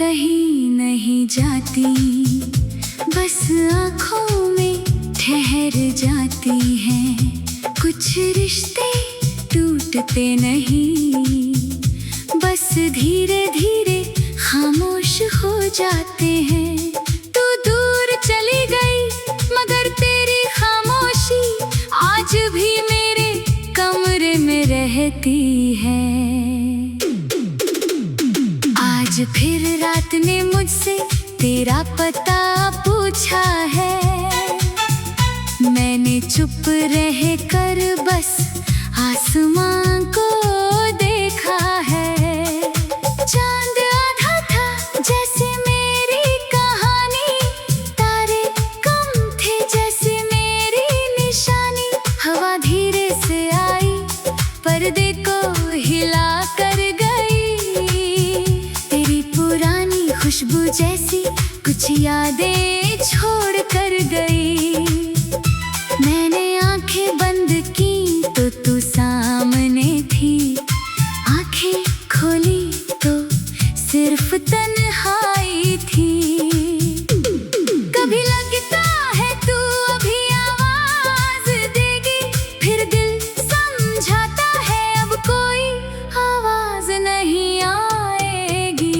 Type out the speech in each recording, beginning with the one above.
कहीं नहीं जाती, बस आँखों में ठहर जाती हैं। कुछ रिश्ते टूटते नहीं, बस धीरे धीरे खामोश हो जाते हैं। तू दूर चली गई मगर तेरी खामोशी आज भी मेरे कमरे में रहती है। आज फिर रात ने मुझसे तेरा पता पूछा है, मैंने चुप रह कर बस आसमां को देखा है। चांद आधा था जैसे मेरी कहानी, तारे कम थे जैसे मेरी निशानी। हवा धीरे से आई पर्दे को हिला कर गई, तेरी पुरानी खुशबू जैसी कुछ यादें छोड़ कर गई। मैंने आंखें बंद की तो तू सामने थी, आंखें खोली तो सिर्फ तन्हाई थी। कभी लगता है तू अभी आवाज देगी, फिर दिल समझाता है अब कोई आवाज नहीं आएगी।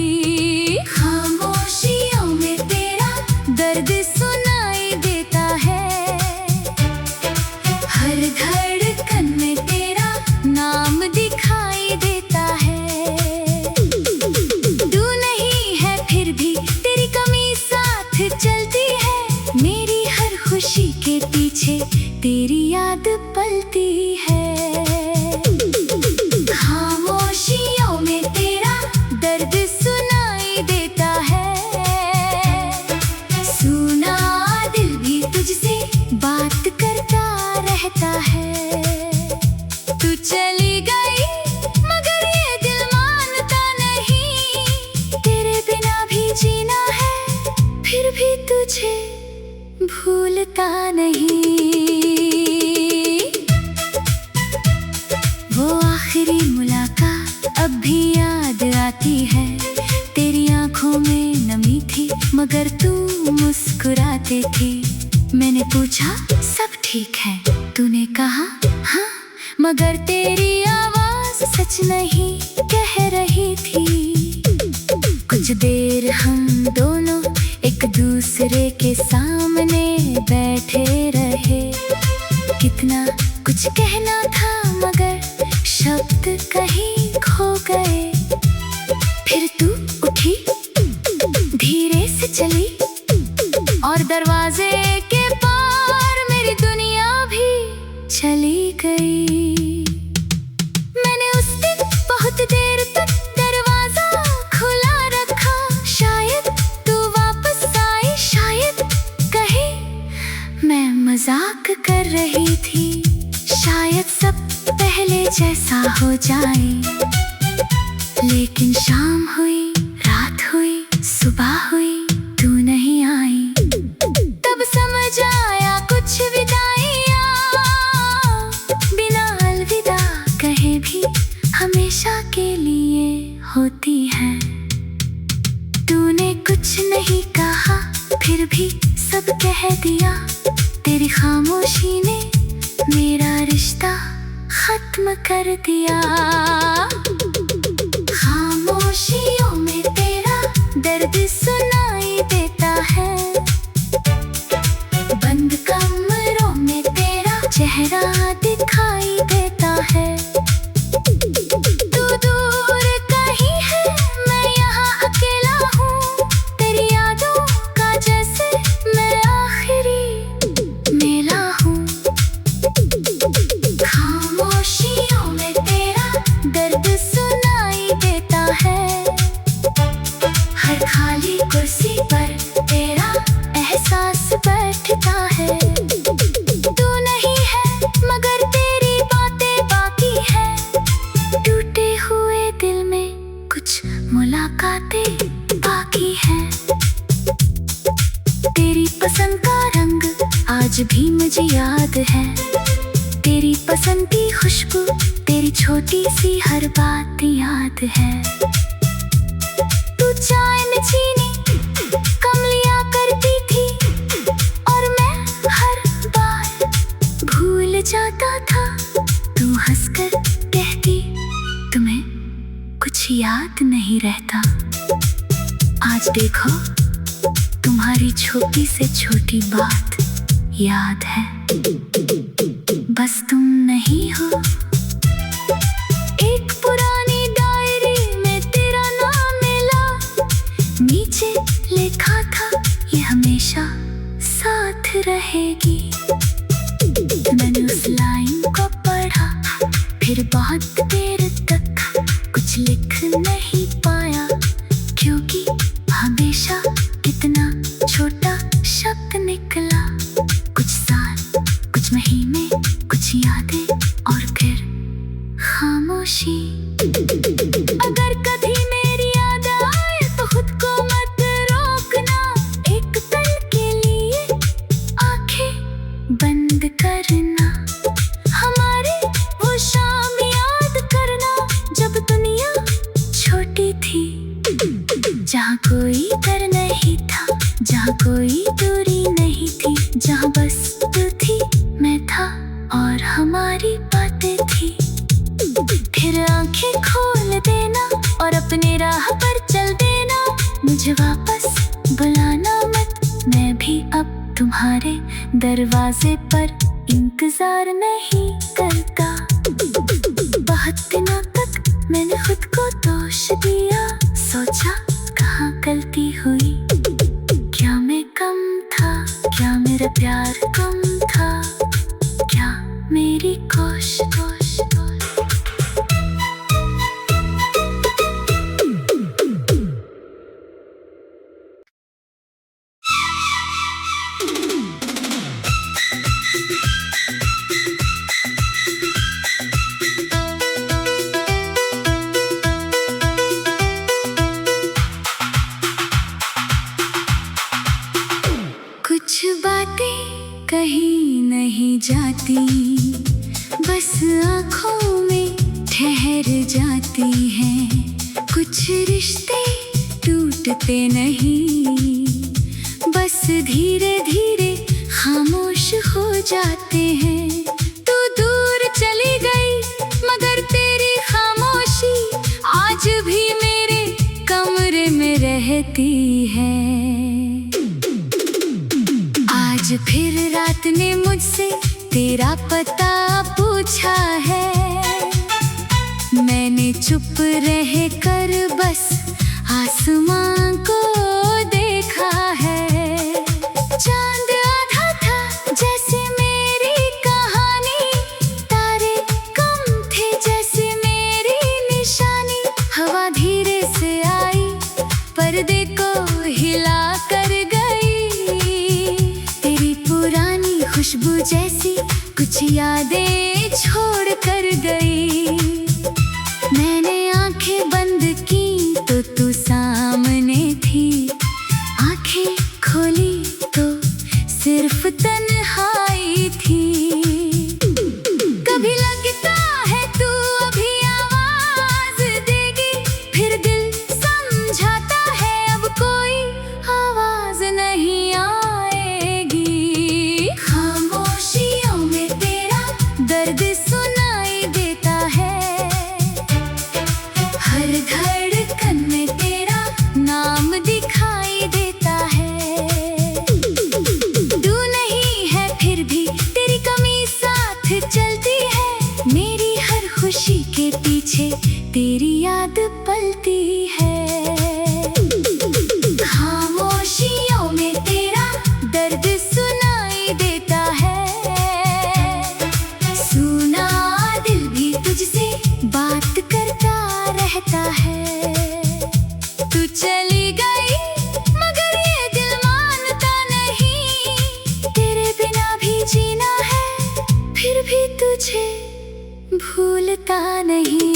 खामोशियों में तेरा दर्द सुनाई देता है, हर धड़कन में तेरा नाम दिखाई देता है। तू नहीं है फिर भी तेरी कमी साथ चलती है, मेरी हर खुशी के पीछे तेरी याद पलती है। खामोशियों में तेरा दर्द सुनाई देता है, सुना दिल भी तुझसे बात करता रहता है। तू चली गई मगर ये दिल मानता नहीं, तेरे बिना भी जीना है फिर भी तुझे भूलता नहीं। वो आखिरी मुलाकात अब भी याद आती है, तेरी आंखों में नमी थी मगर तू मुस्कुराती थी। मैंने पूछा सब ठीक है, तूने कहा हाँ, मगर तेरी आवाज सच नहीं कह रही थी। कुछ देर हम दोनों एक दूसरे के सामने बैठे रहे, कितना कुछ कहना था मगर शब्द कहीं खो गए। फिर तू उठी धीरे से चली और दरवाजे के पार मेरी दुनिया भी चली गई। मैंने उस दिन बहुत देर तक दरवाजा खुला रखा, शायद तू वापस आई, शायद कहे मैं मजाक कर रही थी, शायद सब पहले जैसा हो जाए। लेकिन शाम हुई, रात हुई, सुबह हुई, तू नहीं आई। तब समझ आया कुछ विदाइयाँ बिना अलविदा कहे भी हमेशा के लिए होती हैं। तूने कुछ नहीं कहा फिर भी सब कह दिया, तेरी खामोशी ने मेरा रिश्ता खत्म कर दिया। खामोशियों में तेरा दर्द सुनाई देता है, बंद कमरों में तेरा चेहरा दिखाई देता है। तू दूर कहीं है, मैं यहाँ अकेला हूँ, तेरी यादों का जैसे मैं आखिरी मेला हूँ। खामोशियों में तेरा दर्द सुनाई देता है, हर खाली कुर्सी पर तेरा एहसास बैठता है। तू नहीं है मगर तेरी बातें बाकी है, टूटे हुए दिल में कुछ मुलाकातें बाकी हैं। तेरी पसंद का रंग आज भी मुझे याद है, तेरी पसंद की खुशबू, तेरी छोटी सी हर बात याद है। तू चाय में चीनी कम लिया करती थी, और मैं हर बार भूल जाता था। तू हंसकर कहती, तुम्हें कुछ याद नहीं रहता। आज देखो, तुम्हारी छोटी से छोटी बात याद है, बस तुम नहीं हो। एक पुरानी डायरी में तेरा नाम मिला, नीचे लिखा था ये हमेशा साथ रहेगी। मैंने उस लाइन को पढ़ा, फिर बहुत देर तक कुछ लिख नहीं पाया, क्योंकि हमेशा कितना छोटा शब्द निकला। कुछ साल, कुछ महीने, कुछ यादें, और फिर खामोशी। अगर कभी मेरी याद आए तो खुद को मत रोकना, एक पल के लिए आंखें बंद करना। हमारी वो शाम याद करना, जब दुनिया छोटी थी, जहाँ कोई डर नहीं था, जहाँ कोई दूरी नहीं थी, जहाँ बस तू थी, मैं था, और हमारी बातें थी। फिर आंखें खोल देना और अपने राह पर चल देना, मुझे वापस बुलाना मत, मैं भी अब तुम्हारे दरवाजे पर इंतजार नहीं करता। बहुत दिनों तक मैंने खुद को दोष दिया, सोचा कहाँ गलती हुई, क्या मैं कम था, क्या मेरा प्यार कम था, क्या मेरी कोशिश। कुछ बातें कहीं नहीं जाती, बस आँखों में ठहर जाती हैं। कुछ रिश्ते टूटते नहीं, बस धीरे धीरे खामोश हो जाते हैं। तू दूर चली गई, मगर तेरी खामोशी आज भी मेरे कमरे में रहती है। आज फिर रात ने मुझसे तेरा पता पूछा है, मैंने चुप रह कर बस आसमां को देखा है। चांद आधा था जैसे मेरी कहानी, तारे कम थे जैसे मेरी निशानी। हवा धीरे से आई, पर्दे को हिला कर गई, तेरी पुरानी खुशबू जैसी कुछ यादें छोड़ कर गई। मैंने आंखें बंद की तो तू सामने थी, आंखें खोली तो सिर्फ तन्हाई थी। कभी लगता है तू अभी आवाज देगी, फिर दिल समझाता है अब कोई आवाज नहीं आएगी। खामोशियों में तेरा दर्द सुनाई देता है, हर धड़कन में तेरा नाम दिखाई देता है। तू नहीं है फिर भी तेरी कमी साथ चलती है, मेरी हर खुशी के पीछे तेरी याद पलती है। खामोशियों में तेरा दर्द सुनाई देता है, सुना दिल भी तुझसे बात करता रहता है। तू चली गई मगर ये दिल मानता नहीं, तेरे बिना भी जीना है, फिर भी तुझे भूलता नहीं।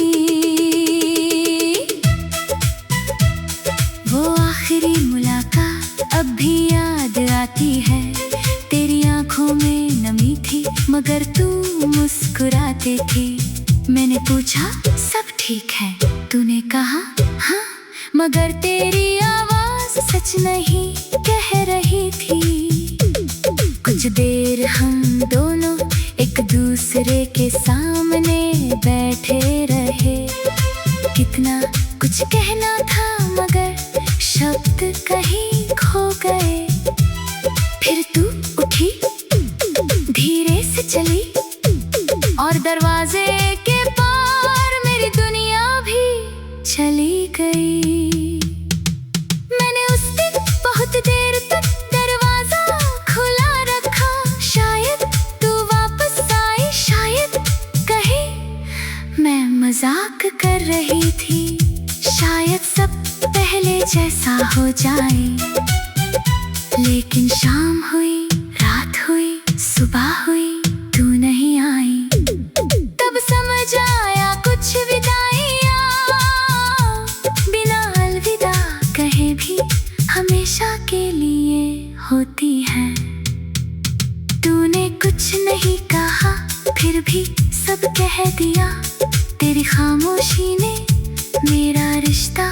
वो आखिरी मुलाकात अब भी याद आती है, तेरी आंखों में नमी थी मगर तू मुस्कुराती थी। मैंने पूछा सब ठीक है, तूने कहा हाँ, मगर तेरी सच नहीं कह रही थी। कुछ देर हम दोनों एक दूसरे के सामने बैठे रहे। कितना कुछ कहना था मगर शब्द कहीं खो गए। फिर तू उठी, धीरे से चली और दरवाजे के पार मेरी दुनिया भी चली गई। मैंने उस दिन बहुत देर तक दरवाजा खुला रखा। शायद तू वापस आई, शायद कहे मैं मजाक कर रही थी। शायद सब पहले जैसा हो जाए। लेकिन शाम हुई, रात हुई, सुबह हुई, तू नहीं आई। तब समझ आया कुछ विदाइयाँ बिना अलविदा कहे भी हमेशा के लिए होती हैं। तूने कुछ नहीं कहा फिर भी सब कह दिया। तेरी खामोशी ने मेरा रिश्ता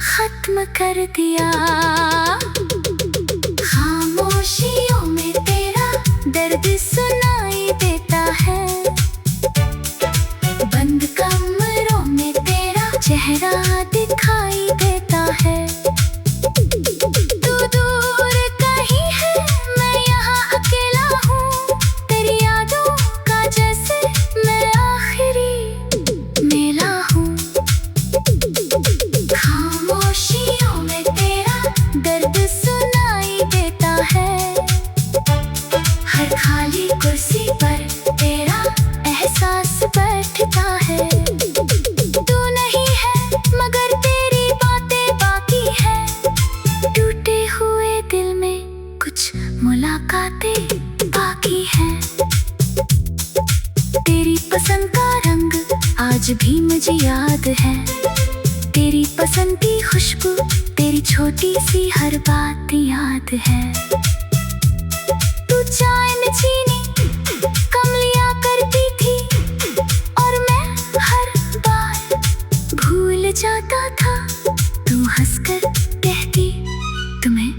खत्म कर दिया। खामोशियों में तेरा दर्द सुनाई देता है। बंद कमरों में तेरा चेहरा दिखाई देता है। तू दूर कहीं है, मैं यहाँ अकेला हूँ। तेरी यादों का जैसे मैं आखिरी मेला हूँ। खामोशियों में तेरा दर्द सुनाई देता है। हर खाली कुर्सी पर तेरा एहसास बैठता है। तू नहीं है मगर तेरी बातें बाकी है। टूटे हुए दिल में कुछ मुलाकातें बाकी हैं। तेरी पसंद का रंग आज भी मुझे याद है। तेरी पसंद की खुशबू, तेरी छोटी सी हर बात याद है। तू चाय में चीनी कम लिया करती थी और मैं हर बार भूल जाता था। तू हंसकर कहती तुम्हें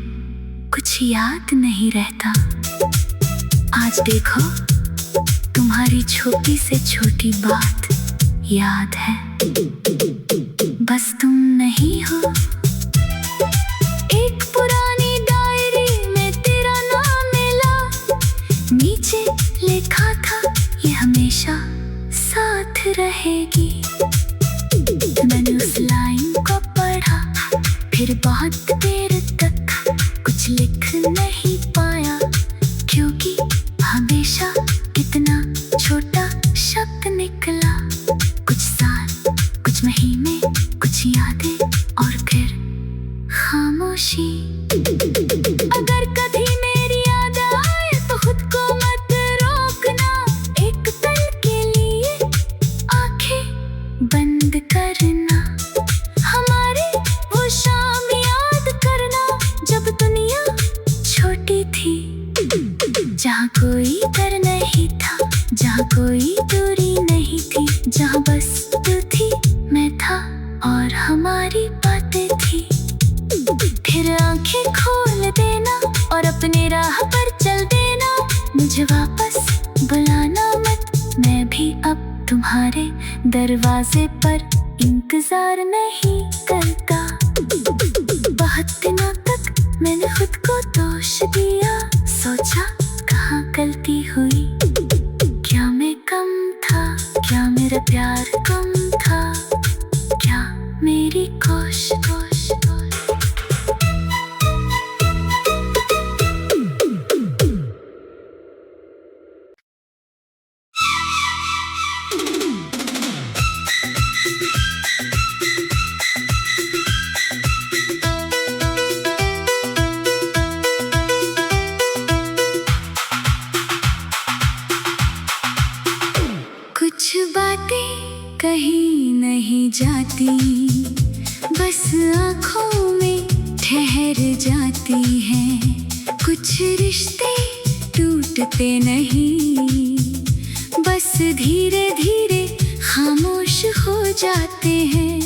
कुछ याद नहीं रहता। आज देखो तुम्हारी छोटी से छोटी बात याद है। बस तुम नहीं हो। एक पुरानी डायरी में तेरा नाम मिला। नीचे लिखा था ये हमेशा साथ रहेगी। मैंने उस लाइन को पढ़ा, फिर बहुत देर तक कुछ लिख नहीं पाया। क्योंकि हमेशा कितना छोटा शब्द निकला। कुछ साल, कुछ महीने, कुछ यादें और फिर खामोशी। अगर कभी मेरी याद आए तो खुद को मत रोकना। एक पल के लिए आंखें बंद करना। हमारी वो शाम याद करना जब दुनिया छोटी थी। जहाँ कोई डर नहीं था, जहाँ कोई दूरी नहीं थी, जहाँ बस तू थी, मैं था और हमारी बातें थी। फिर आंखें खोल देना और अपने राह पर चल देना। मुझे वापस बुलाना मत, मैं भी अब तुम्हारे दरवाजे पर इंतजार नहीं करता। बहुत दिनों तक मैंने खुद को दोष दिया। सोचा कहाँ गलती हुई, क्या मैं कम था, क्या मेरा प्यार कम था, क्या मेरी कोशिश। कुछ बातें कहीं नहीं जाती, बस आँखों में ठहर जाती हैं। कुछ रिश्ते टूटते नहीं, बस धीरे धीरे खामोश हो जाते हैं।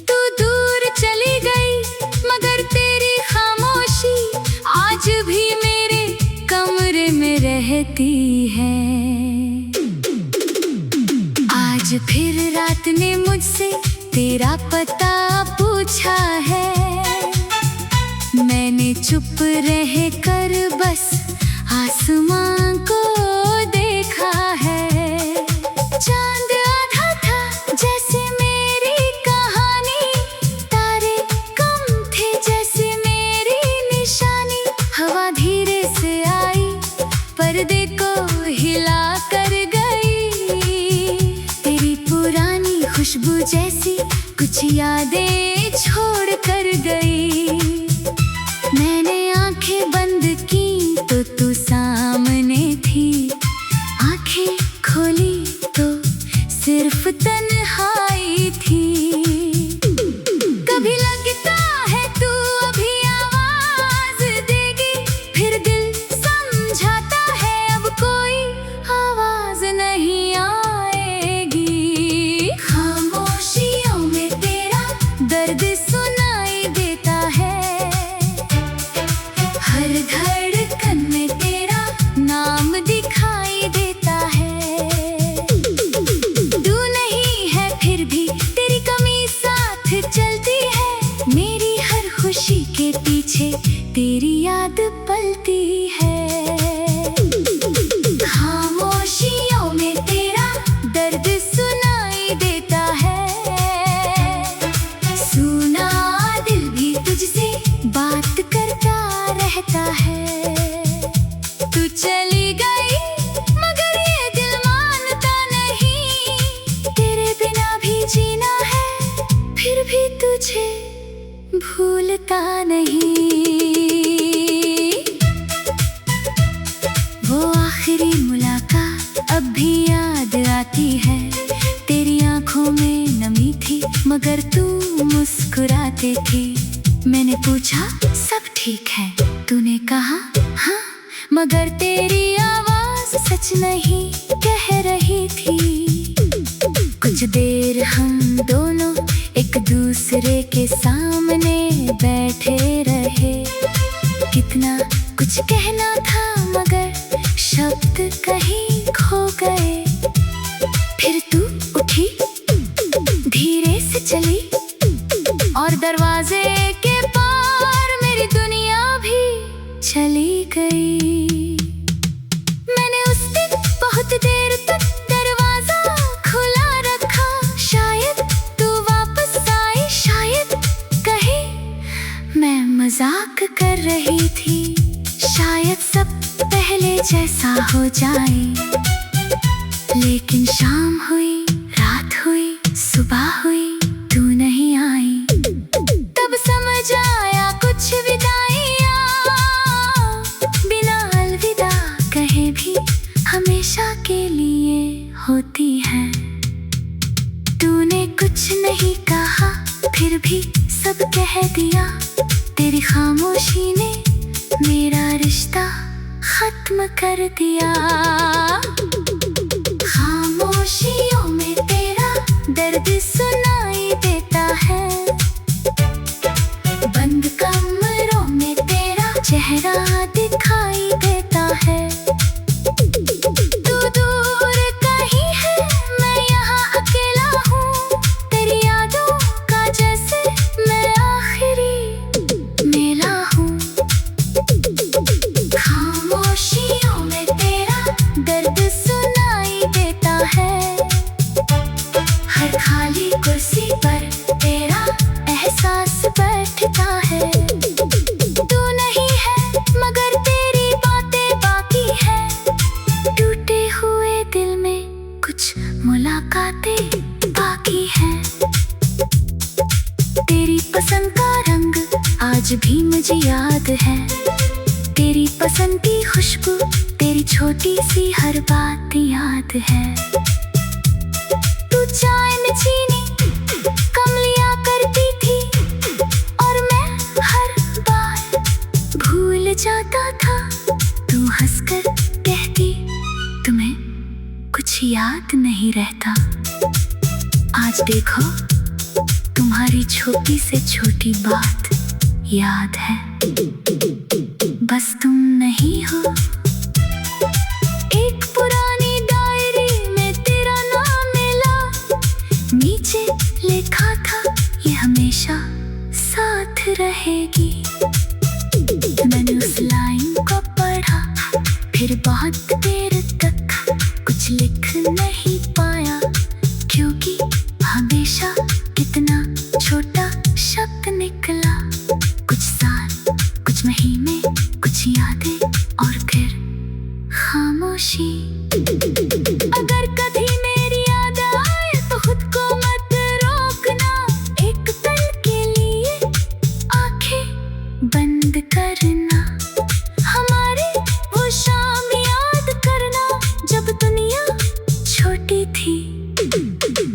तू दूर चली गई मगर तेरी खामोशी तेरा पता पूछा है, मैंने चुप रह कर बस आसमां को देखा है। चांद आधा था जैसे मेरी कहानी, तारे कम थे जैसे मेरी निशानी। हवा धीरे से आई, पर्दे को हिला कर गई, तेरी पुरानी खुशबू जैसी कुछ यादें छोड़ कर गई। मैंने आंखें बंद की तो तू सामने थी, आंखें खोली तो सिर्फ तन्हाई थी। कभी लगता है तू अभी आवाज देगी, फिर दिल समझाता है अब कोई आवाज नहीं आएगी। खामोशियों में तेरा दर्द सुनाई देता है, हर धड़कन में तेरा नाम दिखाई देता है। तू नहीं है फिर भी तेरी कमी साथ चलती है, मेरी हर खुशी के पीछे तेरी याद पलती है। खामोशियों में तेरा दर्द सुनाई देता है, सुना दिल भी तुझसे बात करता रहता है। तू चली गई मगर ये दिल मानता नहीं, तेरे बिना भी जीना है फिर भी तुझे भूलता नहीं। वो आखिरी मुलाकात अब भी याद आती है, तेरी आंखों में नमी थी मगर तू मुस्कुराती थी। मैंने पूछा सब ठीक है, तूने कहा हाँ, मगर तेरी आवाज सच नहीं कह रही थी। कुछ देर हम दोनों एक दूसरे के सामने बैठे रहे, कितना कुछ कहना था मगर शब्द कहीं खो गए। फिर तू उठी, धीरे से चली और दरवाजे के पार मेरी दुनिया भी चली गई। मैंने उस दिन बहुत देर तक दरवाजा खुला रखा, शायद तू वापस आई, शायद कहे मैं मजाक कर रही थी, शायद सब पहले जैसा हो जाए। लेकिन शाम हुई, रात हुई, सुबह हुई, तू नहीं आई। तब समझ आया कुछ विदाइयां बिना अलविदा कहे भी हमेशा के लिए होती हैं। तूने कुछ नहीं कहा फिर भी सब कह दिया, तेरी खामोशी ने मेरा रिश्ता खत्म कर दिया। खामोशियों में तेरा दर्द सुनाई देता है, बंद कमरों में तेरा चेहरा दिखाई देता है। तू दूर कहीं है, मैं यहाँ अकेला हूँ, तेरी यादों का जैसे मैं आखिरी मेला हूँ। खामोशियों में तेरा दर्द सुनाई देता है, हर खाली कुर्सी पर तेरा एहसास बैठता है। तू नहीं है मगर तेरी बातें बाकी है, टूटे हुए दिल में कुछ मुलाकातें बाकी हैं। तेरी पसंद का रंग आज भी मुझे याद है, तेरी पसंद की खुशबू, तेरी छोटी सी हर बात याद है। तू चाय में चीनी कम लिया करती थी और मैं हर बार भूल जाता था। तू हंसकर कहती तुम्हें कुछ याद नहीं रहता। आज देखो तुम्हारी छोटी से छोटी बात याद है, बस तुम नहीं हो। एक पुरानी डायरी में तेरा नाम मिला, नीचे लिखा था ये हमेशा साथ रहेगी। मैंने उस लाइन को पढ़ा, फिर बहुत देर तक कुछ लिख नहीं पाया, क्योंकि हमेशा कितना छोटा शब्द निकला। कुछ साल, कुछ महीने, कुछ यादें और फिर खामोशी। अगर कभी मेरी याद आए तो खुद को मत रोकना, एक पल के लिए आंखें बंद करना। हमारी वो शाम याद करना जब दुनिया छोटी थी,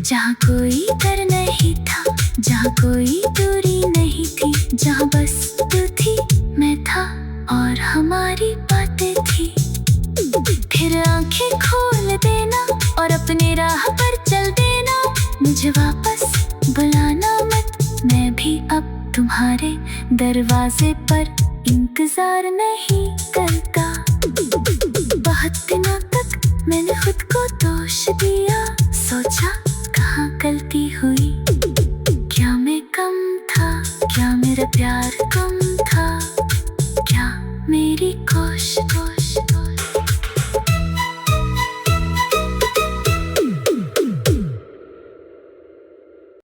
जहाँ कोई डर नहीं था, जहाँ कोई दूरी नहीं थी, जहाँ बस तू थी, मैं था और हमारी बातें थी। फिर आंखें खोल देना और अपने राह पर चल देना, मुझे वापस बुलाना मत, मैं भी अब तुम्हारे दरवाजे पर इंतजार नहीं करता। बहुत दिनों तक मैंने खुद को दोष दिया, सोचा कहाँ गलती हुई, क्या मैं कम था, क्या मेरा प्यार कम था, क्या मेरी कोशिश